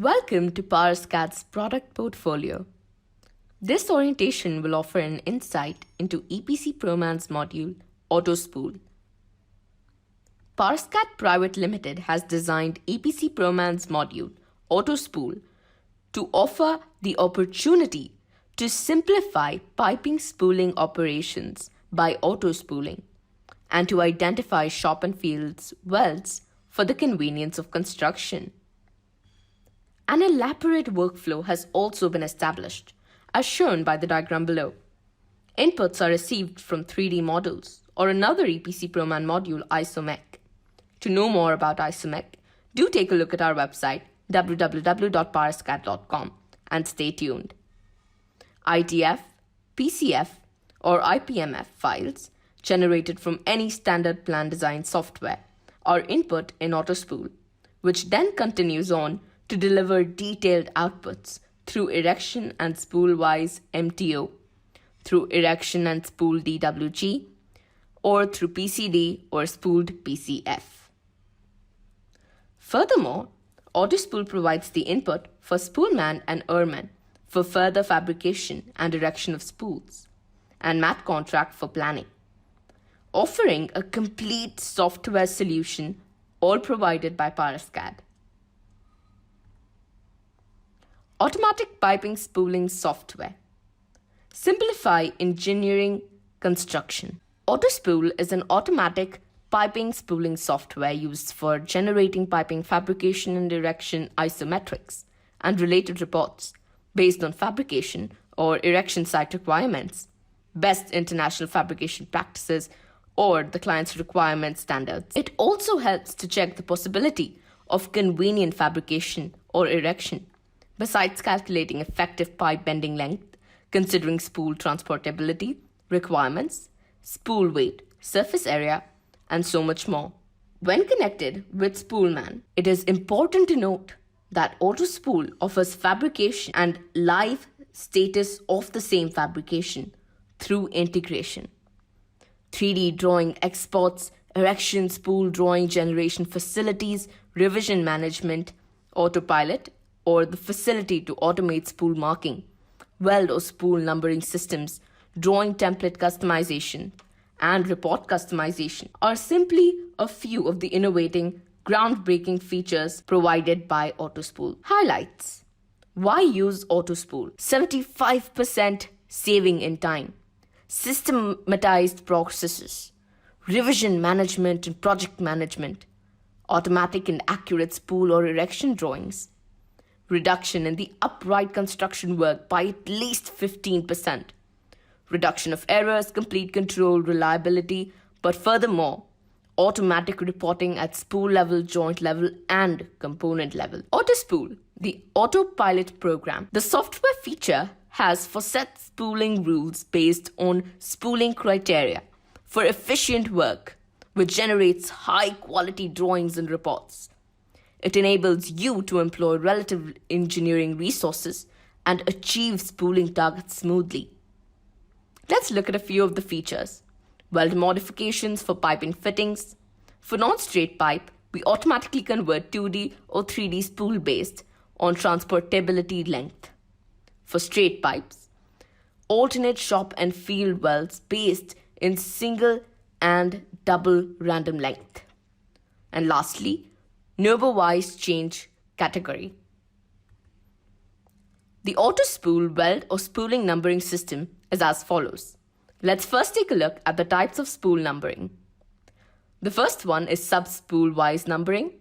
Welcome to PowerSCAD's product portfolio. This orientation will offer an insight into EPC ProMan's module, AutoSpool. PowerSCAD Private Limited has designed EPC ProMan's module, AutoSpool, to offer the opportunity to simplify piping spooling operations by auto-spooling and to identify shop and fields welds for the convenience of construction. An elaborate workflow has also been established, as shown by the diagram below. Inputs are received from 3D models or another EPC ProMan module, ISOMEC. To know more about ISOMEC, do take a look at our website www.powerscad.com and stay tuned. ITF, PCF, or IPMF files generated from any standard plan design software are input in AutoSpool, which then continues on to deliver detailed outputs through erection and spool-wise MTO, through erection and spool DWG, or through PCD or spooled PCF. Furthermore, AutoSpool provides the input for Spoolman and Ehrman for further fabrication and erection of spools, and MAT contract for planning, offering a complete software solution, all provided by PowerSCAD. Automatic piping spooling software. Simplify engineering construction. AutoSpool is an automatic piping spooling software used for generating piping fabrication and erection isometrics and related reports based on fabrication or erection site requirements, best international fabrication practices, or the client's requirement standards. It also helps to check the possibility of convenient fabrication or erection, besides calculating effective pipe bending length, considering spool transportability, requirements, spool weight, surface area, and so much more. When connected with Spoolman, it is important to note that AutoSpool offers fabrication and live status of the same fabrication through integration. 3D drawing exports, erection spool drawing generation facilities, revision management, autopilot, or the facility to automate spool marking, weld or spool numbering systems, drawing template customization, and report customization are simply a few of the innovating, groundbreaking features provided by AutoSpool. Highlights. Why use AutoSpool? 75% saving in time, systematized processes, revision management and project management, automatic and accurate spool or erection drawings, reduction in the upright construction work by at least 15%, reduction of errors, complete control, reliability, but furthermore, automatic reporting at spool level, joint level, and component level. AutoSpool, the autopilot program. The software feature has for set spooling rules based on spooling criteria for efficient work, which generates high-quality drawings and reports. It enables you to employ relative engineering resources and achieve spooling targets smoothly. Let's look at a few of the features. Weld modifications for piping fittings. For non-straight pipe, we automatically convert 2D or 3D spool based on transportability length. For straight pipes, alternate shop and field welds based in single and double random length. And lastly, NovoWise change category. The AutoSpool weld or spooling numbering system is as follows. Let's first take a look at the types of spool numbering. The first one is sub-spool-wise numbering.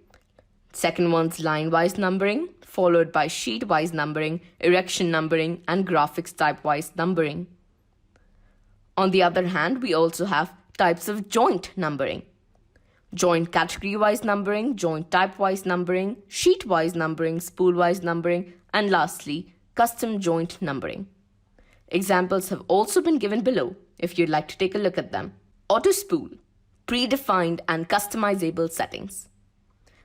Second one's line-wise numbering, followed by sheet-wise numbering, erection numbering, and graphics type-wise numbering. On the other hand, we also have types of joint numbering. Joint category-wise numbering, joint type-wise numbering, sheet-wise numbering, spool-wise numbering, and lastly, custom joint numbering. Examples have also been given below if you'd like to take a look at them. AutoSpool, predefined and customizable settings.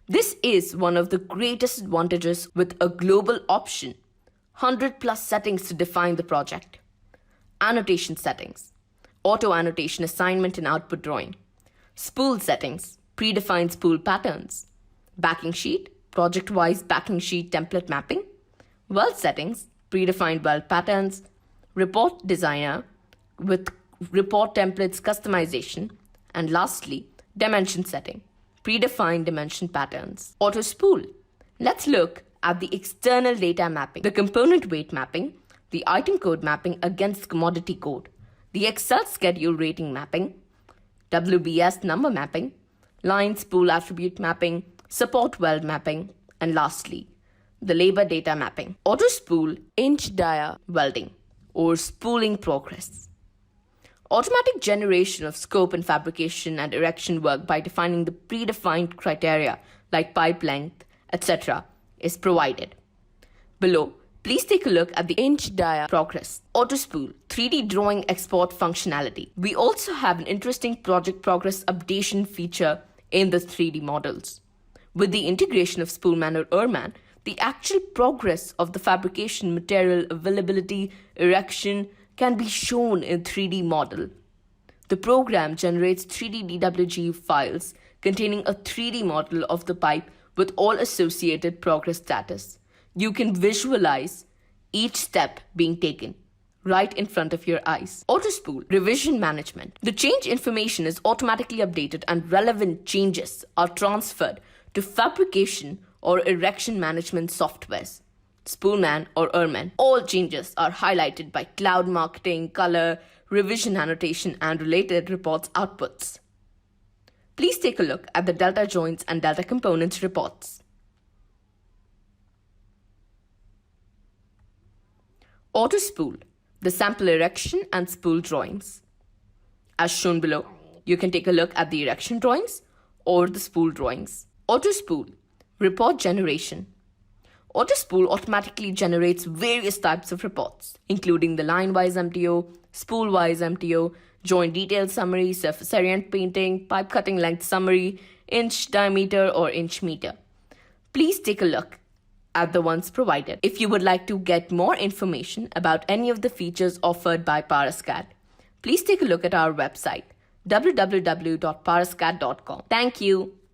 This is one of the greatest advantages with a global option, 100 plus settings to define the project. Annotation settings, auto annotation assignment and output drawing. Spool settings, predefined spool patterns. Backing sheet, project-wise backing sheet template mapping, weld settings, predefined weld patterns, report designer with report templates customization, and lastly, dimension setting, predefined dimension patterns. Auto spool. Let's look at the external data mapping, the component weight mapping, the item code mapping against commodity code, the Excel schedule rating mapping, WBS number mapping, line spool attribute mapping, support weld mapping, and lastly, the labor data mapping. Auto spool inch dia welding or spooling progress. Automatic generation of scope and fabrication and erection work by defining the predefined criteria like pipe length, etc. is provided. Below, please take a look at the inch dia progress. Auto spool 3D drawing export functionality. We also have an interesting project progress updation feature in the 3D models. With the integration of Spoolman or Earman, the actual progress of the fabrication material availability, erection can be shown in 3D model. The program generates 3D DWG files containing a 3D model of the pipe with all associated progress status. You can visualize each step being taken right in front of your eyes. Auto spool revision management. The change information is automatically updated and relevant changes are transferred to fabrication or erection management softwares. Spoolman or Earman. All changes are highlighted by cloud marketing, color, revision annotation, and related reports outputs. Please take a look at the Delta joints and Delta components reports. Auto spool, the sample erection and spool drawings. As shown below, you can take a look at the erection drawings or the spool drawings. Auto spool, report generation. Auto spool automatically generates various types of reports, including the line-wise MTO, spool-wise MTO, joint detail summary, surface area and painting, pipe cutting length summary, inch diameter or inch meter. Please take a look at the ones provided. If you would like to get more information about any of the features offered by Parascad, please take a look at our website www.parascad.com. Thank you.